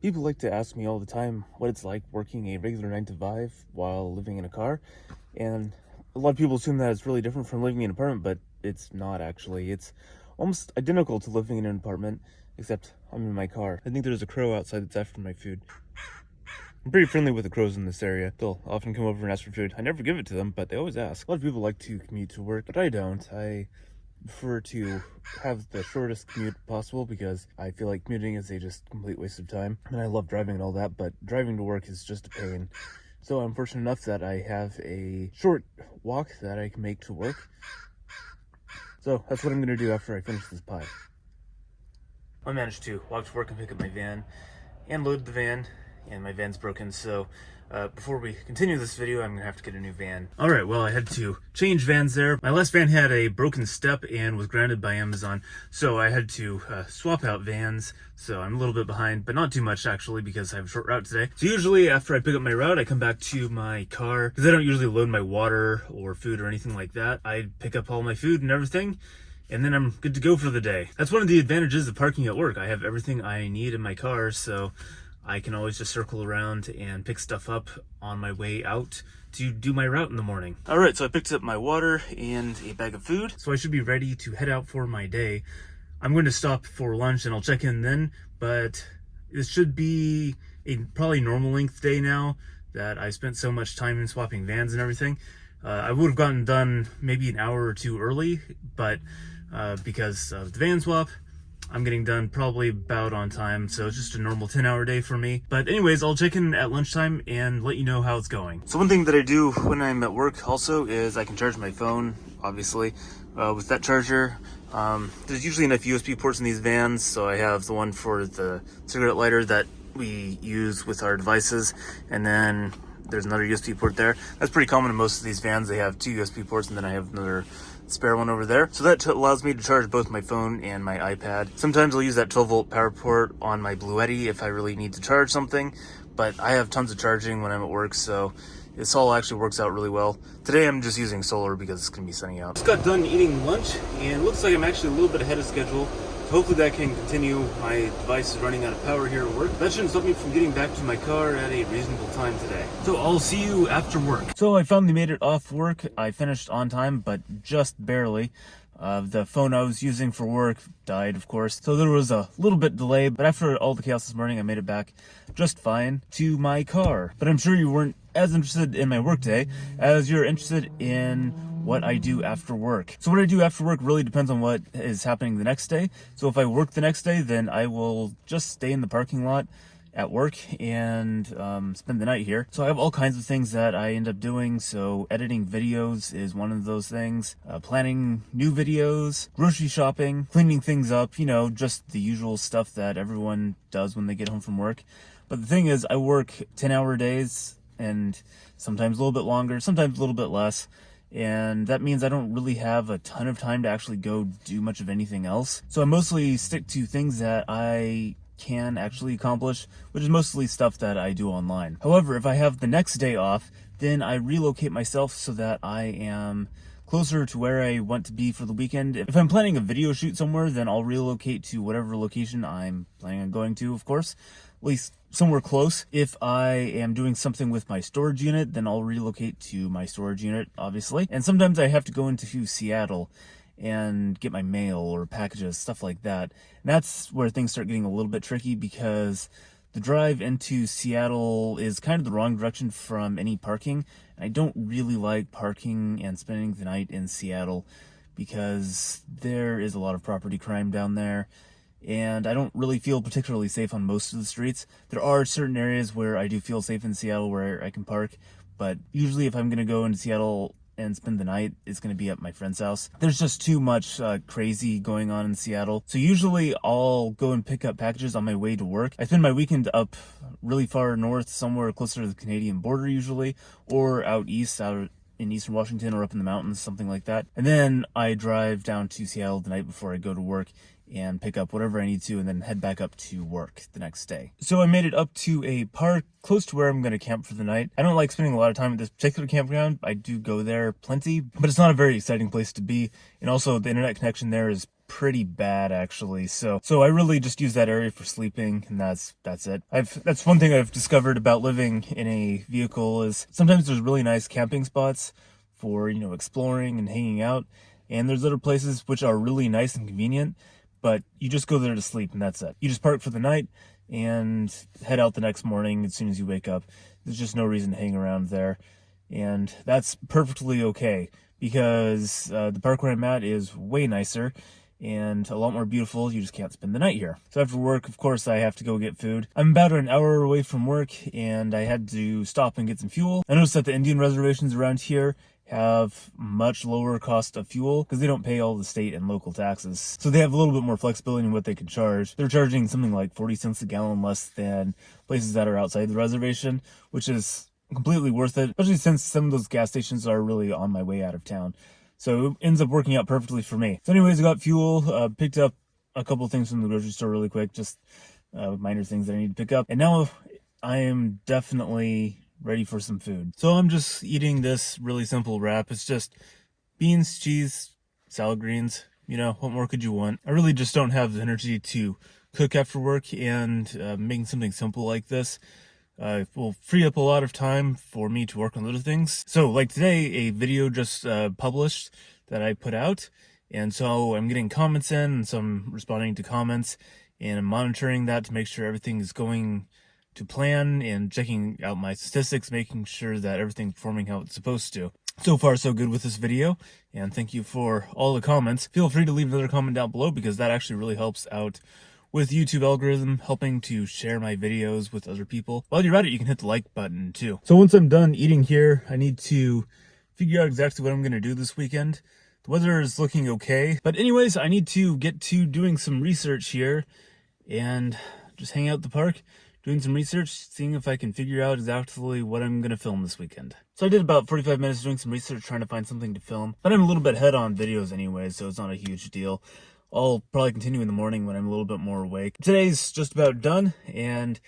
People like to ask me all the time what it's like working a regular 9 to 5 while living in a car, and a lot of people assume that it's really different from living in an apartment, but it's not actually. It's almost identical to living in an apartment, except I'm in my car. I think there's a crow outside that's after my food. I'm pretty friendly with the crows in this area. They'll often come over and ask for food. I never give it to them, but they always ask. A lot of people like to commute to work, but I don't. I prefer to have the shortest commute possible because I feel like commuting is a just complete waste of time. And I love driving and all that, but driving to work is just a pain. So I'm fortunate enough that I have a short walk that I can make to work. So that's what I'm going to do after I finish this pie. I managed to walk to work and pick up my van and load the van, and my van's broken, so before we continue this video, I'm gonna have to get a new van. Alright, well, I had to change vans there. My last van had a broken step and was grounded by Amazon, so I had to swap out vans, so I'm a little bit behind, but not too much actually, because I have a short route today. So usually after I pick up my route, I come back to my car, because I don't usually load my water or food or anything like that. I pick up all my food and everything, and then I'm good to go for the day. That's one of the advantages of parking at work. I have everything I need in my car, so I can always just circle around and pick stuff up on my way out to do my route in the morning. All right, so I picked up my water and a bag of food, so I should be ready to head out for my day. I'm going to stop for lunch and I'll check in then, but this should be a probably normal length day now that I spent so much time in swapping vans and everything. I would have gotten done maybe an hour or two early, but because of the van swap, I'm getting done probably about on time, so it's just a normal 10-hour day for me. But anyways, I'll check in at lunchtime and let you know how it's going. So one thing that I do when I'm at work also is I can charge my phone, obviously, with that charger. There's usually enough USB ports in these vans, so I have the one for the cigarette lighter that we use with our devices, and then there's another USB port there. That's pretty common in most of these vans. They have 2 USB ports, and then I have another spare one over there. So that allows me to charge both my phone and my iPad. Sometimes I'll use that 12-volt power port on my Bluetti if I really need to charge something, but I have tons of charging when I'm at work, so this all actually works out really well. Today I'm just using solar because it's gonna be sunny out. Just got done eating lunch, and it looks like I'm actually a little bit ahead of schedule. Hopefully that can continue. My device is running out of power here at work. That shouldn't stop me from getting back to my car at a reasonable time today. So I'll see you after work. So I finally made it off work. I finished on time, but just barely. The phone I was using for work died, of course, so there was a little bit delay, but after all the chaos this morning, I made it back just fine to my car. But I'm sure you weren't as interested in my workday as you're interested in what I do after work. So what I do after work really depends on what is happening the next day. So if I work the next day, then I will just stay in the parking lot at work and spend the night here. So I have all kinds of things that I end up doing. So editing videos is one of those things, planning new videos, grocery shopping, cleaning things up, you know, just the usual stuff that everyone does when they get home from work. But the thing is, I work 10-hour days and sometimes a little bit longer, sometimes a little bit less. And that means I don't really have a ton of time to actually go do much of anything else. So I mostly stick to things that I can actually accomplish, which is mostly stuff that I do online. However, if I have the next day off, then I relocate myself so that I am closer to where I want to be for the weekend. If I'm planning a video shoot somewhere, then I'll relocate to whatever location I'm planning on going to, of course, at least somewhere close. If I am doing something with my storage unit, then I'll relocate to my storage unit, obviously. And sometimes I have to go into Seattle and get my mail or packages, stuff like that. And that's where things start getting a little bit tricky because the drive into Seattle is kind of the wrong direction from any parking. And I don't really like parking and spending the night in Seattle because there is a lot of property crime down there. And I don't really feel particularly safe on most of the streets. There are certain areas where I do feel safe in Seattle where I can park, but usually if I'm going to go into Seattle and spend the night, it's going to be at my friend's house. There's just too much crazy going on in Seattle. So usually I'll go and pick up packages on my way to work. I spend my weekend up really far north, somewhere closer to the Canadian border usually, or out east, out in eastern Washington or up in the mountains, something like that. And then I drive down to Seattle the night before I go to work and pick up whatever I need to and then head back up to work the next day. So I made it up to a park close to where I'm going to camp for the night. I don't like spending a lot of time at this particular campground. I do go there plenty, but it's not a very exciting place to be. And also the internet connection there is pretty bad actually. So I really just use that area for sleeping, and that's it. That's one thing I've discovered about living in a vehicle is sometimes there's really nice camping spots for, you know, exploring and hanging out, and there's other places which are really nice and convenient, but you just go there to sleep and that's it. You just park for the night and head out the next morning as soon as you wake up. There's just no reason to hang around there, and that's perfectly okay because the park where I'm at is way nicer and a lot more beautiful. You just can't spend the night here. So after work, of course, I have to go get food. I'm about an hour away from work, and I had to stop and get some fuel. I noticed that the Indian reservations around here have much lower cost of fuel because they don't pay all the state and local taxes. So they have a little bit more flexibility in what they can charge. They're charging something like 40 cents a gallon less than places that are outside the reservation, which is completely worth it, especially since some of those gas stations are really on my way out of town. So it ends up working out perfectly for me. So anyways, I got fuel, picked up a couple things from the grocery store really quick, just minor things that I need to pick up. And now I am definitely ready for some food. So I'm just eating this really simple wrap. It's just beans, cheese, salad greens. You know, what more could you want? I really just don't have the energy to cook after work, and making something simple like this will free up a lot of time for me to work on other things. So like today, a video just published that I put out, and so I'm getting comments in, and so I'm responding to comments, and I'm monitoring that to make sure everything is going to plan and checking out my statistics, making sure that everything's performing how it's supposed to. So far, so good with this video, and thank you for all the comments. Feel free to leave another comment down below because that actually really helps out with YouTube algorithm, helping to share my videos with other people. While you're at it, you can hit the like button too. So once I'm done eating here, I need to figure out exactly what I'm going to do this weekend. The weather is looking okay, but anyways, I need to get to doing some research here and just hang out at the park, doing some research, seeing if I can figure out exactly what I'm going to film this weekend. So I did about 45 minutes doing some research, trying to find something to film, but I'm a little bit ahead on videos anyway, so it's not a huge deal. I'll probably continue in the morning when I'm a little bit more awake. Today's just about done, and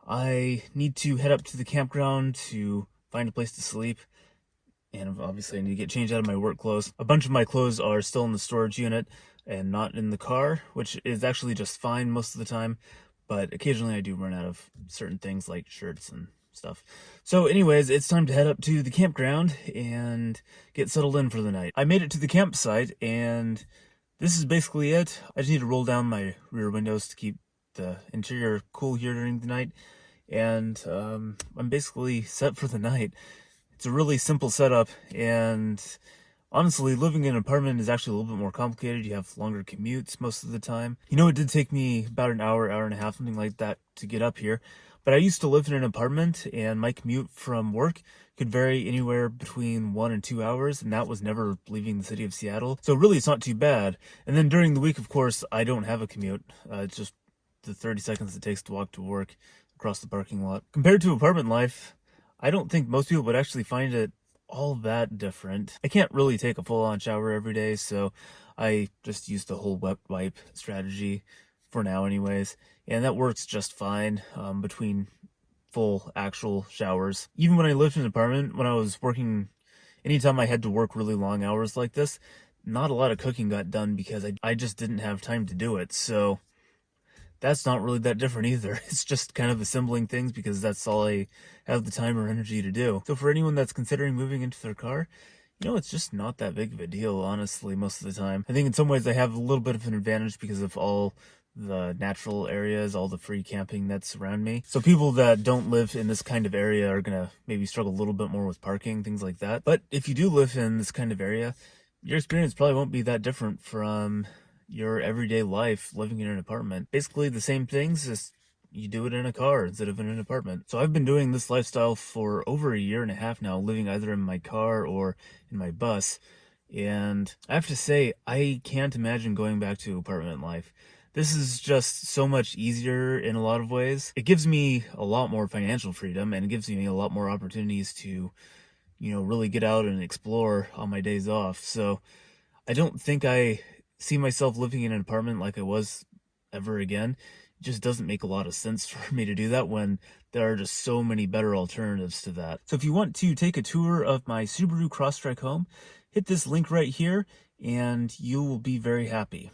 I need to head up to the campground to find a place to sleep. And obviously I need to get changed out of my work clothes. A bunch of my clothes are still in the storage unit and not in the car, which is actually just fine most of the time. But occasionally I do run out of certain things like shirts and stuff. So anyways, it's time to head up to the campground and get settled in for the night. I made it to the campsite, and this is basically it. I just need to roll down my rear windows to keep the interior cool here during the night, and I'm basically set for the night. It's a really simple setup, and honestly, living in an apartment is actually a little bit more complicated. You have longer commutes most of the time. You know, it did take me about an hour, hour and a half, something like that, to get up here. But I used to live in an apartment, and my commute from work could vary anywhere between 1 and 2 hours, and that was never leaving the city of Seattle. So really, it's not too bad. And then during the week, of course, I don't have a commute. It's just the 30 seconds it takes to walk to work across the parking lot. Compared to apartment life, I don't think most people would actually find it all that different. I can't really take a full-on shower every day, so I just use the whole wet wipe strategy for now anyways, and that works just fine between full actual showers. Even when I lived in an apartment, when I was working, anytime I had to work really long hours like this, not a lot of cooking got done because I just didn't have time to do it. So that's not really that different either. It's just kind of assembling things because that's all I have the time or energy to do. So for anyone that's considering moving into their car, you know, it's just not that big of a deal, honestly, most of the time. I think in some ways I have a little bit of an advantage because of all the natural areas, all the free camping that's around me. So people that don't live in this kind of area are gonna maybe struggle a little bit more with parking, things like that. But if you do live in this kind of area, your experience probably won't be that different from your everyday life living in an apartment. Basically the same things, just you do it in a car instead of in an apartment. So I've been doing this lifestyle for over a year and a half now, living either in my car or in my bus. And I have to say, I can't imagine going back to apartment life. This is just so much easier in a lot of ways. It gives me a lot more financial freedom, and it gives me a lot more opportunities to, you know, really get out and explore on my days off. So I don't think I see myself living in an apartment like I was ever again. It just doesn't make a lot of sense for me to do that when there are just so many better alternatives to that. So if you want to take a tour of my Subaru Crosstrek home, hit this link right here and you will be very happy.